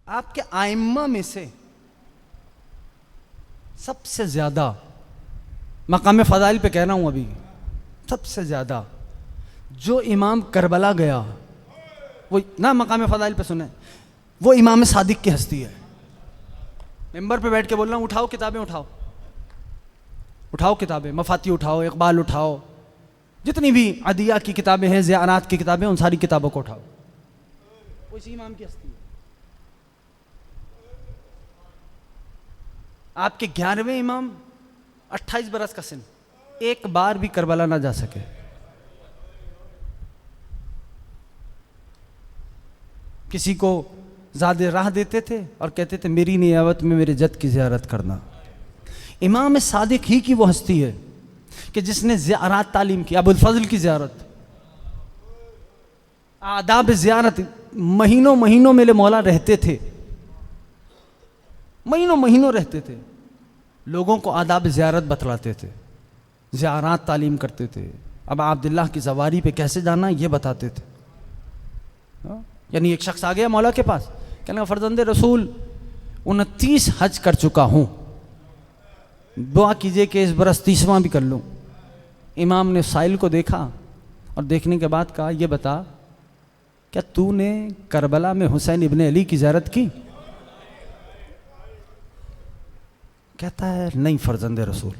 आपके आइम्मा में से सबसे ज़्यादा, मकाम फ़ज़ाइल पे कह रहा हूँ अभी, सबसे ज़्यादा जो इमाम करबला गया, वो ना मकाम फ़ज़ाइल पे सुने, वो इमाम सादिक की हस्ती है। मेंबर पे बैठ के बोल रहा हूँ, उठाओ किताबें, उठाओ उठाओ किताबें, मफाती उठाओ, इकबाल उठाओ, जितनी भी अदिया की किताबें हैं, ज़ियारात की किताबें, उन सारी किताबों को उठाओ। वो इसी इमाम की हस्ती है। आपके 11वें इमाम, 28 बरस का सिन, एक बार भी करबला ना जा सके। किसी को ज़्यादा राह देते थे और कहते थे मेरी नियावत में मेरे जद की ज़ियारत करना। इमाम सादिक ही की वो हस्ती है कि जिसने ज़ियारत तालीम की। अबुल फजल की ज़ियारत, आदाब ज़ियारत, महीनों महीनों मेरे मौला रहते थे, महीनों महीनों रहते थे, लोगों को आदाब ज़ियारत बतलाते थे, ज़ियारत तालीम करते थे। अब अब्दुल्लाह की सवारी पे कैसे जाना ये बताते थे। यानी एक शख्स आ गया मौला के पास, कहने लगा फर्जंदे रसूल 29 हज कर चुका हूँ, दुआ कीजिए कि इस बरस 30वां भी कर लूँ। इमाम ने साइल को देखा और देखने के बाद कहा ये बता, क्या तूने करबला में हुसैन इब्ने अली की ज़ियारत की? कहता है नहीं फर्जंदे रसूल।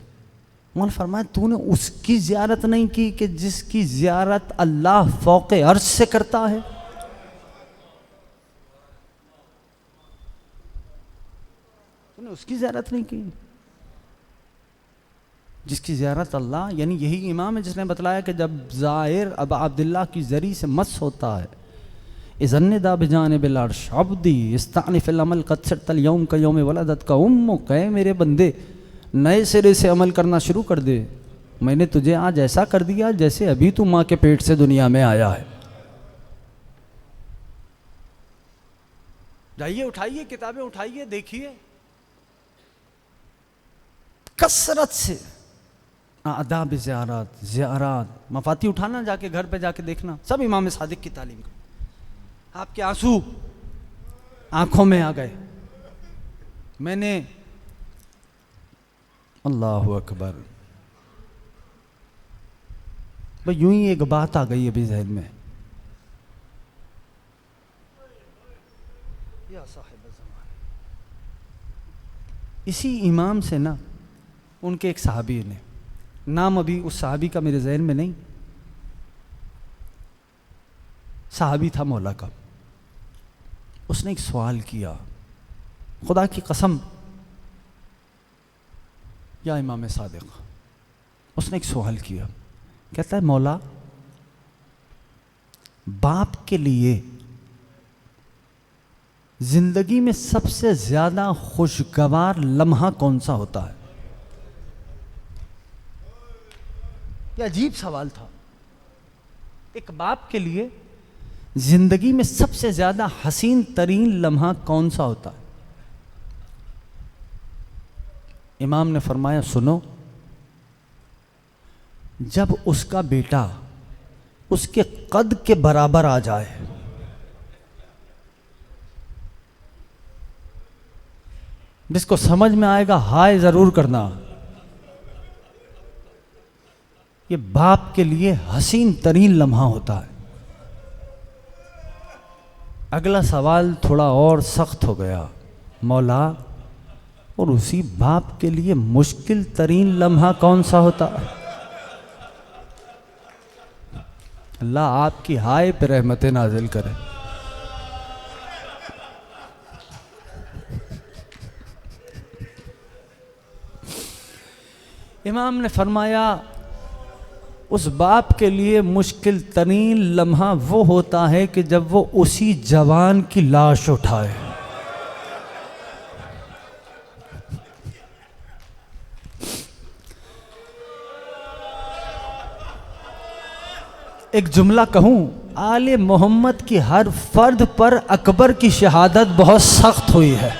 मौला फरमाया तूने उसकी ज़ियारत नहीं की कि जिसकी ज़ियारत अल्लाह फौके अर्श से करता है? तूने उसकी ज़ियारत नहीं की जिसकी ज़ियारत अल्लाह, यानी यही इमाम है जिसने बतलाया कि जब ज़ाहिर अब अब्दुल्लाह की ज़री से मस होता है, इज़न्निदा बिजान बिलार्श अब्दी इस्तानिफ़िल अमल कत्सरतल यौम का यौम वलदत का उम्मु, कहे मेरे बंदे नए सिरे से अमल करना शुरू कर दे, मैंने तुझे आज ऐसा कर दिया जैसे अभी तू माँ के पेट से दुनिया में आया है। जाइए उठाइए किताबें, उठाइए देखिए, कसरत से आदाब ज़ियारत, ज़ियारत, मफाती उठाना, जाके घर पे जाके देखना, सब इमाम सादिक की तालीम का। आपके आंसू आंखों में आ गए। मैंने, अल्लाहु अकबर, भाई यूं ही एक बात आ गई अभी जहन में, या साहिब ज़मान, इसी इमाम से ना उनके एक सहाबी ने, नाम अभी उस सहाबी का मेरे जहन में नहीं, सहाबी था मौला का, उसने एक सवाल किया, खुदा की कसम या इमाम सादिक, उसने एक सवाल किया, कहता है मौला बाप के लिए जिंदगी में सबसे ज्यादा खुशगवार लम्हा कौन सा होता है? यह अजीब सवाल था। एक बाप के लिए जिंदगी में सबसे ज्यादा हसीन तरीन लम्हा कौन सा होता है? इमाम ने फरमाया सुनो, जब उसका बेटा उसके कद के बराबर आ जाए, जिसको समझ में आएगा हाय जरूर करना, ये बाप के लिए हसीन तरीन लम्हा होता है। अगला सवाल थोड़ा और सख्त हो गया, मौला और उसी बाप के लिए मुश्किल तरीन लम्हा कौन सा होता है? अल्लाह आपकी हाय पे रहमतें नाजिल करे। इमाम ने फरमाया उस बाप के लिए मुश्किल तरीन लम्हा वो होता है कि जब वो उसी जवान की लाश उठाए। एक जुमला कहूं, आले मोहम्मद की हर फर्द पर अकबर की शहादत बहुत सख्त हुई है।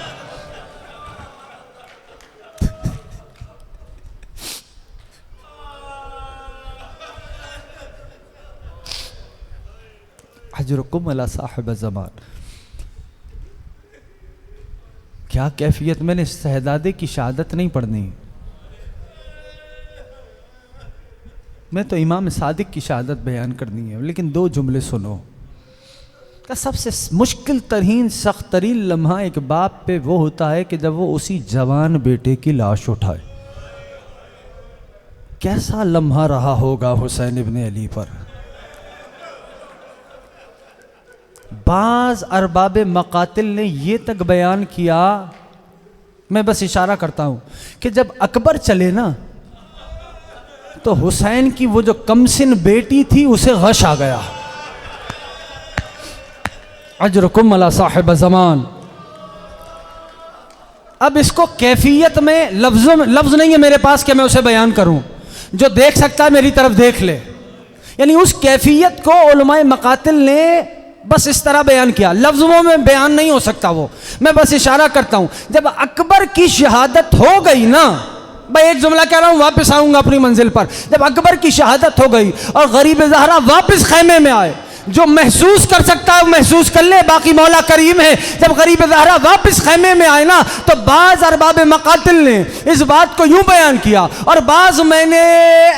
हजरुकुम अला साहिब ज़मान। क्या कैफियत, मैंने शहजादे की शहादत नहीं पढ़नी, मैं तो इमाम सादिक की शहादत बयान करनी है। लेकिन दो जुमले सुनो। का सबसे मुश्किल तरीन सख्त तरीन लम्हा एक बाप पे वो होता है कि जब वो उसी जवान बेटे की लाश उठाए। कैसा लम्हा रहा होगा हुसैन इब्ने अली पर। बाज अरबाब मकातिल ने ये तक बयान किया, मैं बस इशारा करता हूं, कि जब अकबर चले ना तो हुसैन की वो जो कमसिन बेटी थी उसे गश आ गया। अजरकुम अला साहिब ज़मान। अब इसको कैफियत में लफ्ज़ों में, लफ्ज़ नहीं है मेरे पास कि मैं उसे बयान करूं, जो देख सकता है मेरी तरफ देख ले। यानी उस कैफियत को उलमाए मकातिल ने बस इस तरह बयान किया, लफ्ज़ों में बयान नहीं हो सकता वो, मैं बस इशारा करता हूं। जब अकबर की शहादत हो गई ना, भाई एक जुमला कह रहा हूं, वापस आऊंगा अपनी मंजिल पर। जब अकबर की शहादत हो गई और गरीब ज़हरा वापस खैमे में आए, जो महसूस कर सकता है वो महसूस कर ले, बाकी मौला करीम है। जब गरीब ज़हरा वापस खैमे में आए ना, तो बाज़ अरबाब मकातिल ने इस बात को यूं बयान किया, और बाज़ मैंने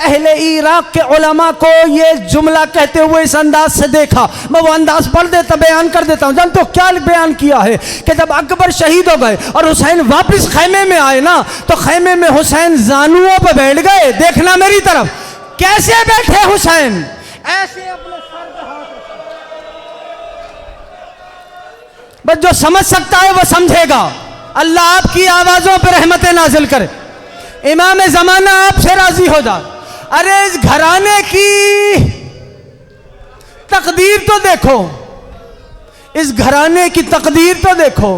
अहले इराक के उलमा को ये जुमला कहते हुए इस अंदाज से देखा। मैं वो अंदाज पढ़ देता, बयान कर देता हूँ। जानते हो क्या बयान किया है? कि जब अकबर शहीद हो गए और हुसैन वापस खैमे में आए ना, तो खैमे में हुसैन जानुओं पर बैठ गए। देखना मेरी तरफ, कैसे बैठे हुसैन, ऐसे अपने सर पे हाथ। बस जो समझ सकता है वो समझेगा। अल्लाह आपकी आवाजों पर रहमतें नाजिल करे। इमाम ज़माना आपसे राजी हो जाए। अरे इस घराने की तकदीर तो देखो, इस घराने की तकदीर तो देखो।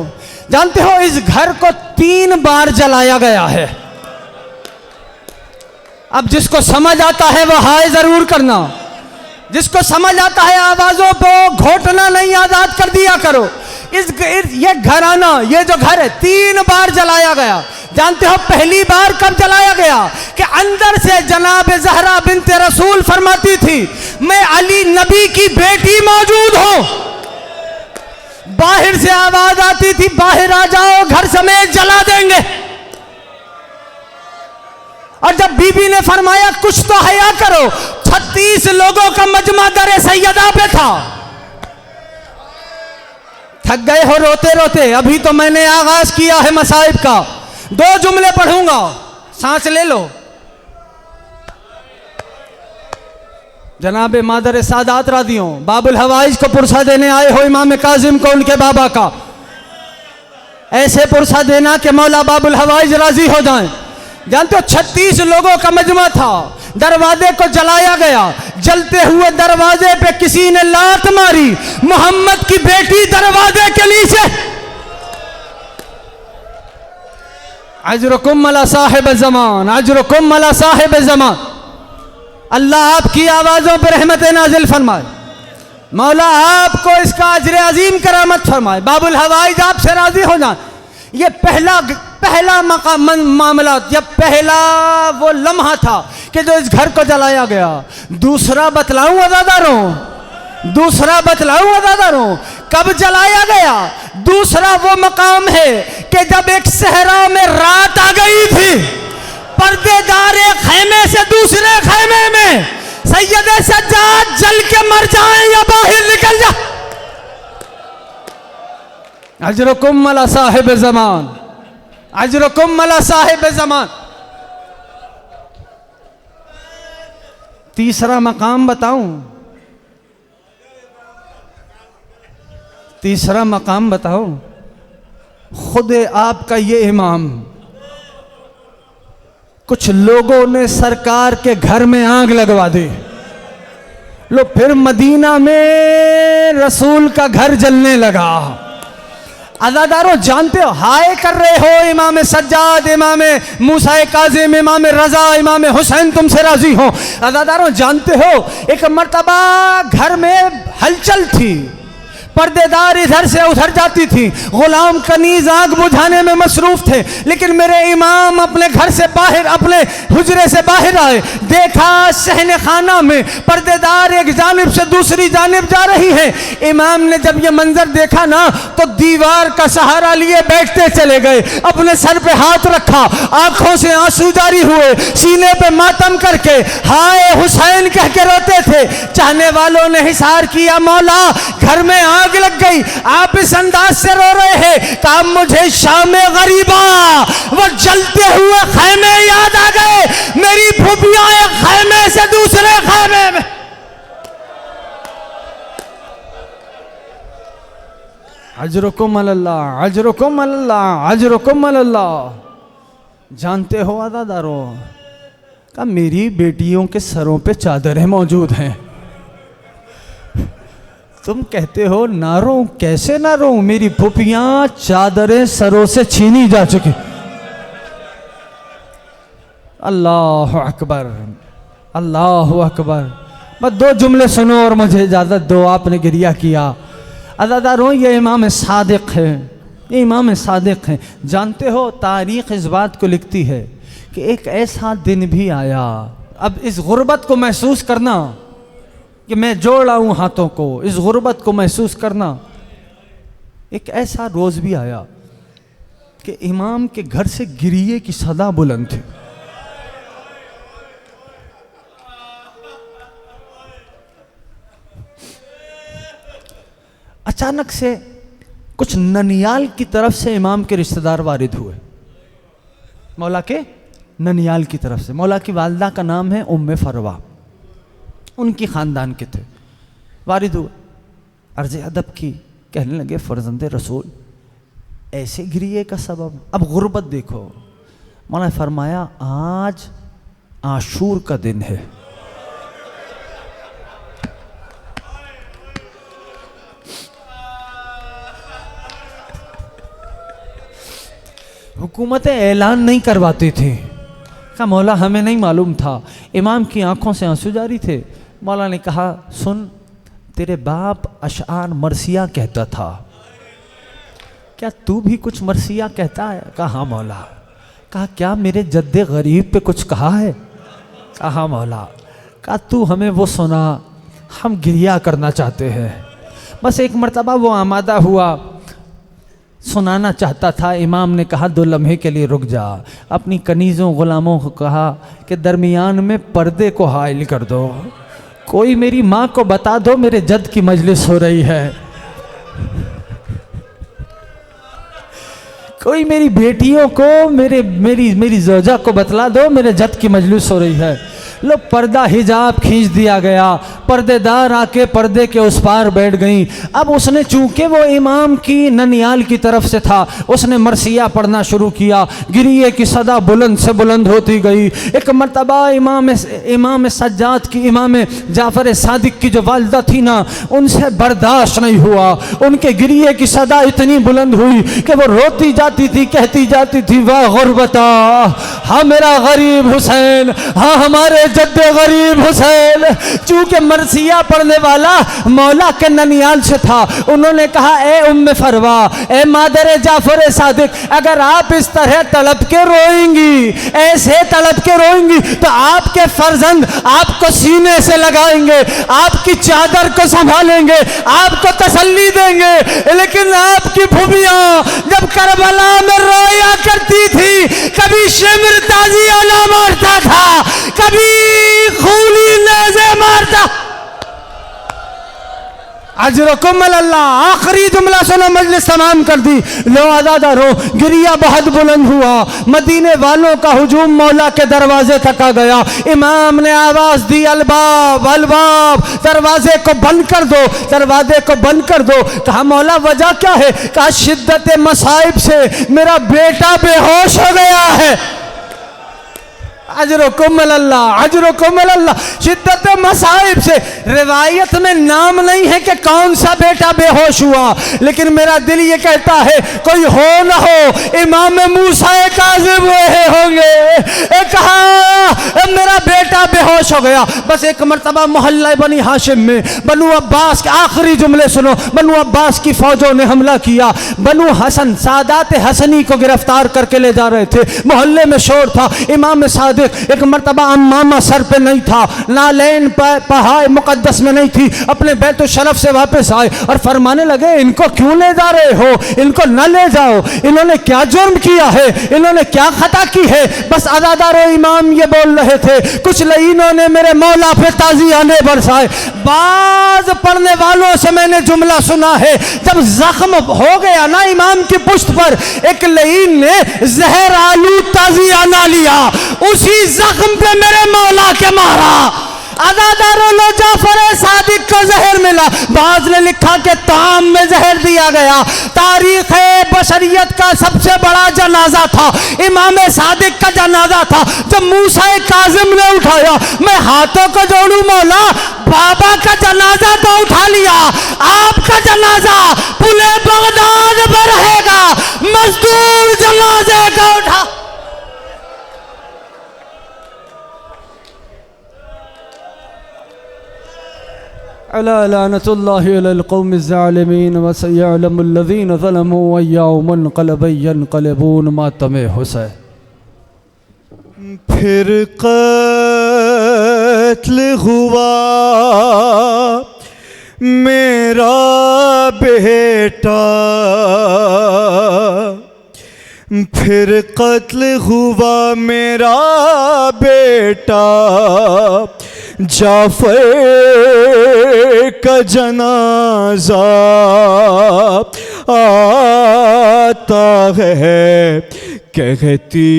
जानते हो इस घर को 3 बार जलाया गया है। अब जिसको समझ आता है वो हाय जरूर करना, जिसको समझ आता है आवाजों को घोटना नहीं, आजाद कर दिया करो। ये घराना, ये जो घर है 3 बार जलाया गया। जानते हो पहली बार कब जलाया गया? कि अंदर से जनाब ज़हरा बिन्ते रसूल फरमाती थी, मैं अली नबी की बेटी मौजूद हूं। बाहर से आवाज आती थी, बाहर आ जाओ, घर समेत जला देंगे। और जब बीबी ने फरमाया कुछ तो हया करो, 36 लोगों का मजमा दर सैयदा पे था। थक गए हो रोते रोते? अभी तो मैंने आगाज किया है मसाइब का। 2 जुमले पढ़ूंगा, सांस ले लो। जनाब मादर सादात रादियों, बाबुल हवाइज को पुरसा देने आए हो इमाम काजिम को, उनके बाबा का ऐसे पुरसा देना कि मौला बाबुल हवाइज राजी हो जाएं। जानते हो 36 लोगों का मजमा था, दरवाजे को जलाया गया। जलते हुए दरवाजे पे किसी ने लात मारी, मोहम्मद की बेटी दरवाजे के नीचे। अजरुकुम अला साहिब ज़मान, अजरुकुम अला साहिब ज़मान। अल्लाह आपकी आवाज़ों पर रहमत नाजिल फरमाए। मौला आपको इसका अजर अजीम करामत फरमाए। बाबुल हवाइज आपसे राजी हो जाए। ये पहला मामला, जब पहला वो लम्हा था कि जो इस घर को जलाया गया। दूसरा बतलाऊं अज़ादारों, दूसरा बतलाऊं अज़ादारों, कब जलाया गया? दूसरा वो मकाम है कि जब एक सहरा में रात आ गई थी, पर्देदार एक खैमे से दूसरे खैमे में, सैयद सज्जाद जल के मर जाए या बाहर निकल जाए। अजरुकुम अला साहिब ज़मान, अजरुकुम अला साहिब ज़मान। तीसरा मकाम बताऊं? तीसरा मकाम बताओ। खुद आपका ये इमाम, कुछ लोगों ने सरकार के घर में आग लगवा दी। लो फिर मदीना में रसूल का घर जलने लगा। अज़ादारों जानते हो, हाय कर रहे हो इमाम सज्जाद, इमाम मूसा काज़िम, इमाम रज़ा, इमाम हुसैन तुमसे राजी हो। अज़ादारों जानते हो एक मर्तबा घर में हलचल थी, पर्देदार इधर से उधर जाती थी, गुलाम कनीज आग बुझाने में मसरूफ थे। लेकिन मेरे इमाम अपने घर से बाहर, अपने हुजरे से बाहर आए, देखा सहने खाना में पर्देदार एक जानिब से दूसरी जानिब जा रही है। इमाम ने जब ये मंजर देखा ना तो दीवार का सहारा लिए बैठते चले गए, अपने सर पे हाथ रखा, आंखों से आंसू जारी हुए, सीने पे मातम करके हाय हुसैन कह के रोते थे। चाहने वालों ने हिसार किया, मौला घर में आग लग गई, आप इस अंदाज से रो रहे हैं। कहा मुझे शाम गरीबा वो जलते हुए खैमे याद आ गए, मेरी फूफियां एक खैमे से दूसरे खैमे में। अजरुकुम अल्लाह, अजरुकुम अल्लाह, अजरुकुम अल्लाह। जानते हो अदादारों का मेरी बेटियों के सरों पे चादरें मौजूद हैं। तुम कहते हो ना रो, कैसे ना रो, मेरी फूफियां चादरें सरों से छीनी जा चुकी। अल्लाह अकबर, अल्लाह अकबर। बस 2 जुमले सुनो और मुझे इजाजत दो। आपने गिरिया किया। अदादारों ये इमाम सादिक है, ये इमाम सादिक हैं। जानते हो तारीख इस बात को लिखती है कि एक ऐसा दिन भी आया, अब इस गुर्बत को महसूस करना कि मैं जोड़ आऊं हाथों को, इस गुर्बत को महसूस करना। एक ऐसा रोज भी आया कि इमाम के घर से गिरिये की सदा बुलंद थी। अचानक से कुछ ननियाल की तरफ से इमाम के रिश्तेदार वारिद हुए, मौला के ननियाल की तरफ से। मौला की वालदा का नाम है उम्मे फरवा, उनकी ख़ानदान के थे। वारिद हुए, अर्ज़ अदब की, कहने लगे फर्जंदे रसूल ऐसे गिरिए का सबब। अब गुर्बत देखो। मौला ने फरमाया आज आशूर का दिन है। हुकूमतें ऐलान नहीं करवाती थी। कहा मौला हमें नहीं मालूम था। इमाम की आंखों से आंसू जारी थे। मौला ने कहा सुन, तेरे बाप अशआर मरसिया कहता था, क्या तू भी कुछ मरसिया कहता है? कहा हाँ मौला। कहा क्या मेरे जद्दे गरीब पे कुछ कहा है? कहा हाँ मौला। कहा तू हमें वो सुना, हम गिरिया करना चाहते हैं। बस एक मर्तबा वो आमादा हुआ, सुनाना चाहता था। इमाम ने कहा 2 लम्हे के लिए रुक जा। अपनी कनीज़ों गुलामों को कहा कि दरमियान में पर्दे को हाइल कर दो, कोई मेरी माँ को बता दो मेरे जद की मजलिस हो रही है, कोई मेरी बेटियों को मेरी ज़ौजा को बतला दो मेरे जद की मजलिस हो रही है। लो पर्दा हिजाब खींच दिया गया, पर्देदार आके पर्दे के उस पार बैठ गई। अब उसने चूंकि वो इमाम की ननियाल की तरफ से था, उसने मरसिया पढ़ना शुरू किया। गिरिये की सदा बुलंद से बुलंद होती गई। एक मर्तबा इमाम सज्जाद की, इमाम जाफर सादिक की जो वालिदा थी ना, उनसे बर्दाश्त नहीं हुआ। उनके गिरिये की सदा इतनी बुलंद हुई कि वो रोती जाती थी, कहती जाती थी वाह गुर्बता, हाँ मेरा गरीब हुसैन, हाँ हमारे जद्दे गरीब हुसैन। चूंकि मरसिया पढ़ने वाला मौला के ननियाल से था, उन्होंने कहा ए उम्मे फरवा, ए मादर जाफर सादिक, अगर आप इस तरह तड़प के रोएंगी, ऐसे तड़प के रोएंगी तो आपके फर्जंद आपको सीने से लगाएंगे, आपकी चादर को संभालेंगे, आपको तसल्ली देंगे। लेकिन आपकी फूफियां जब करबला में रोया करती थी, कभी शिमर ताजी आला मारता था, कभी खूनी नेज़े मारता। अजरकुम अल्लाह। आखिरी जुमला सुनो, मजलिस तमाम कर दी। लो आज़ादारो, गिरिया बहुत बुलंद हुआ। मदीने वालों का हुजूम मौला के दरवाजे तक आ गया। इमाम ने आवाज दी अलबाब अलबाब, दरवाजे को बंद कर दो, दरवाजे को बंद कर दो। कहा मौला वजह क्या है? कहा शिद्दत मसाइब से मेरा बेटा बेहोश हो गया है। अजरुकुम अल्लाह, अजरुकुम अल्लाह। शिद्दत मसाइब से, रिवायत में नाम नहीं है कि कौन सा बेटा बेहोश हुआ, लेकिन मेरा दिल ये कहता है कोई हो ना हो इमाम मूसा काज़िम हुए होंगे। कहा मेरा बेटा बेहोश हो गया। बस एक मरतबा मोहल्ला बनी हाशिम में बनु अब्बास के आखिरी जुमले सुनो, बनु अब्बास की फौजों ने हमला किया, बनु हसन सादात हसनी को गिरफ्तार करके ले जा रहे थे। मोहल्ले में शोर था। इमाम सादिक एक मरतबा अम्मामा सर पे नहीं था, नालैन पहाड़ मुकद्दस में नहीं थी, अपने बैतुल शरफ से वापस आए और फरमाने लगे इनको क्यों ले जा रहे हो, इनको न ले जाओ, इन्होंने क्या जुर्म किया है, इन्होंने क्या खता की है। बस अज़ादारो इमाम ये बोल रहे थे, कुछ लईनों ने मेरे मौला पे ताज़ियाने बरसाए। बाज पढ़ने वालों से मैंने जुमला सुना है, जब जख्म हो गया ना इमाम की पुश्त पर, एक लईन ने जहर आलू ताज़ियाना लिया, उसी जख्म पे मेरे मौला के मारा। अज़ादारों लो जाफर सादिक को जहर मिला। बाज ने लिखा कि ताम में जहर दिया गया। तारीख बशरियत का सबसे बड़ा जनाजा था, इमाम सादिक का जनाजा था। जब मूसा काजिम ने उठाया, मैं हाथों को जोड़ू मौला, बाबा का जनाजा तो उठा लिया, आपका जनाजा पुले बगदाद में रहेगा, मजदूर जनाजे का उठा। अला लानतुल्लाहि अलल कौमि ज़ालिमीन व सयअलमुल लज़ीना ज़लमू यौमन यनक़लिबून मातमे हुसैन। फिर कत्ल हुआ मेरा बेटा, फिर कत्ल हुआ मेरा बेटा, जाफर का जनाजा आता है। कहती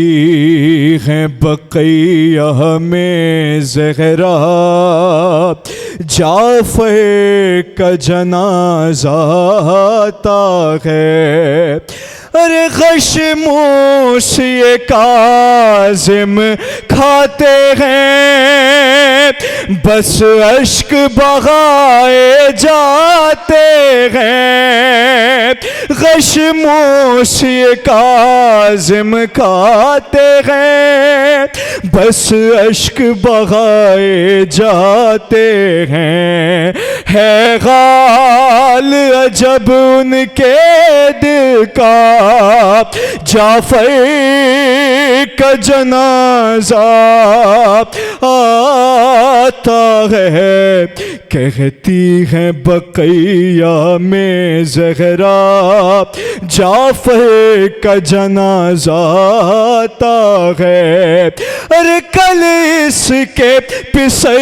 है बक़ैया में ज़हरा, जाफर का जनाजा आता है। अरे खशमोश ये काज़िम खाते हैं, बस अश्क बहाए जाते हैं। खशमोश ये काज़िम खाते हैं, बस अश्क बहाए जाते हैं। है गाल अजब उनके दिल का, जाफर का जनाजा आता है। कहती है बक़ैया में ज़हरा, जाफर का जनाजा आता है। अरे कल इसके पिसर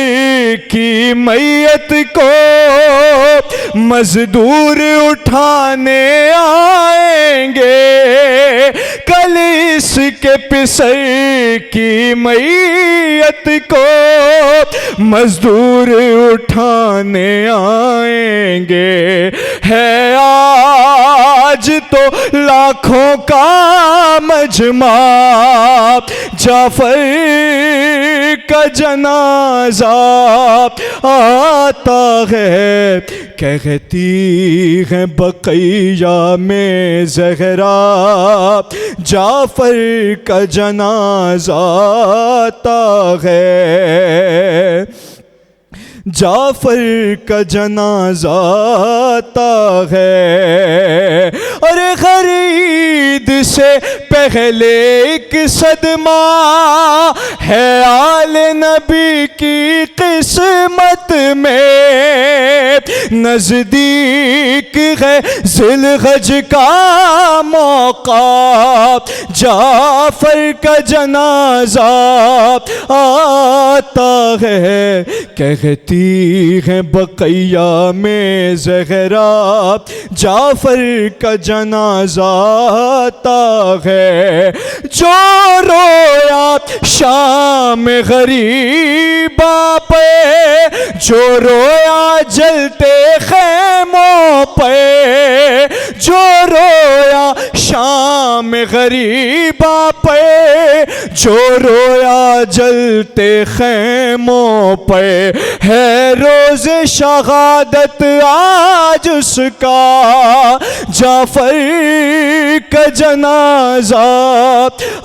की मैयत को मजदूर उठाने आएंगे, कल इसके पिसर की मैयत को मजदूर उठाने आएंगे। है आज तो लाखों का मजमा, जाफर का जनाजा आता है। कहती है बक़ैया में ज़हरा, जाफर का जनाजा आता है। जाफर का जनाजा आता है। अरे खरीद से पहले एक सदमा है आले नबी की किस्मत में। नजदीक है ज़िलहज का मौका, जाफर का जनाजा आता है। कहती है बक़ैया में ज़हरा, जाफर का जनाजा आता है। जो रोया शाम गरीबा पे, जो रोया जलते खैमों पे, जो रोया शाम गरीबा पे, जो रोया जलते खैमों पे। है रोज़ शहादत आज उसका, जाफर का जनाजा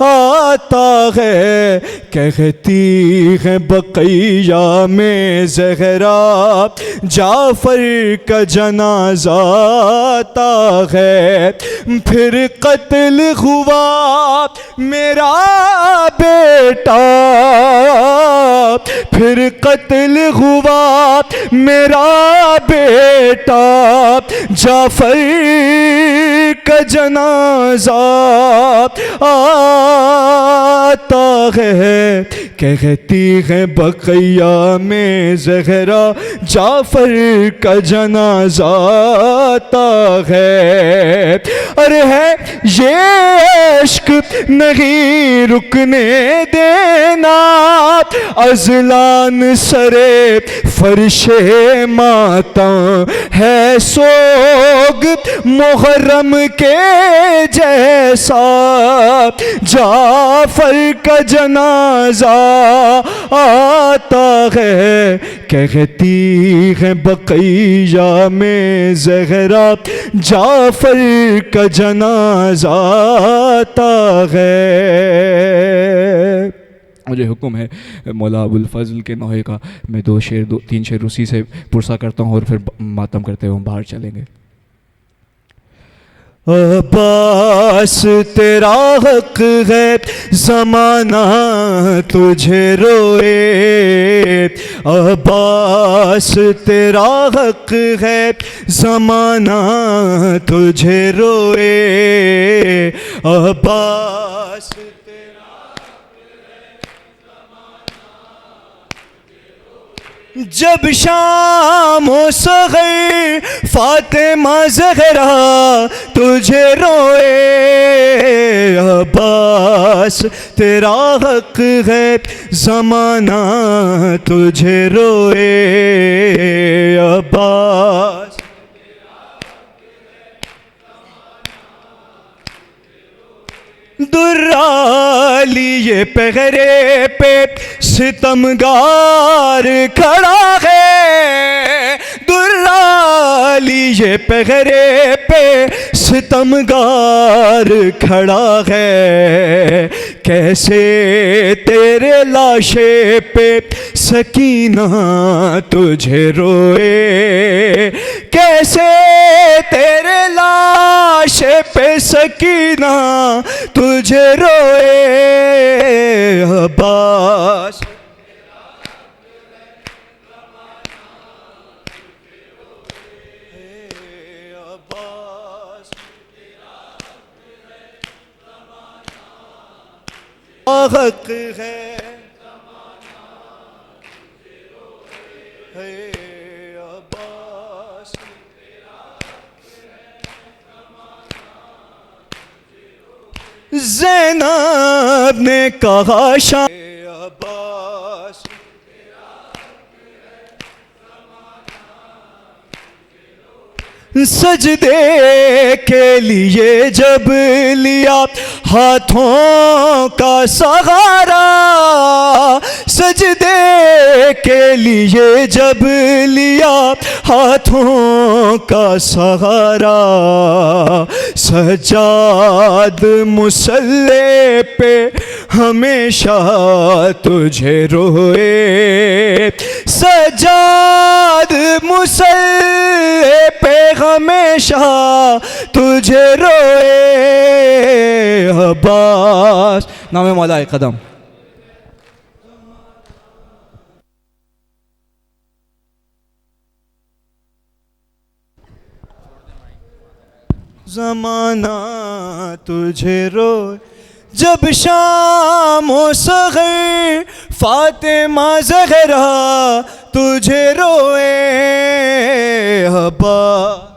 आता है। कहती है बकैया में ज़हरा जाफ़र का जनाज़ा आता है। फिर कत्ल हुआ मेरा बेटा, फिर कत्ल हुआ मेरा बेटा, जाफ़र का जनाज़ा आता है। कहती है बकैया में ज़हरा जाफ़र का जनाज़ा आता है। अरे है ये इश्क नहीं रुकने देना, अज़लान सरे फर्शे माता है सोग मुहर्रम के जैसा, जाफ़र का जनाज़ा आता है। कहती है बकैया में ज़हरा जाफ़र का जनाज़ा आता है। मुझे हुक्म है मौला अबुल फ़ज़ल के नौहे का, मैं तीन शेर उसी से पुरसा करता हूँ और फिर मातम करते हुए बाहर चलेंगे। अब्बास तेरा हक है ज़माना तुझे रोए, अब्बास तेरा हक है ज़माना तुझे रोए, अब्बास जब शाम हो सग़ीर फ़ातिमा ज़हरा तुझे रोए, अब्बास तेरा हक है ज़माना तुझे रोए, अब्बास दुर्रा लिए पहरे पे सितमगार खड़ा है, दुर्रा लिए पहरे पे सितमगार खड़ा है। कैसे तेरे लाशे पे सकीना तुझे रोए, कैसे तेरे लाशे पे सकीना तुझे रोए, अब्बास हक है, अब्बास ज़ैनब ने कहा अब्बास सजदे के लिए जब लिया हाथों का सहारा, सजदे के लिए जब लिया हाथों का सहारा, सजाद मुसल्ले पे हमेशा तुझे रोए, सजाद मुसल्ले पे हमेशा तुझे रोए, अब्बास नाम मौला कदम। ज़माना तुझे रोए जब शाम हो सग़ीर फ़ातिमा ज़हरा तुझे रोए, अब्बास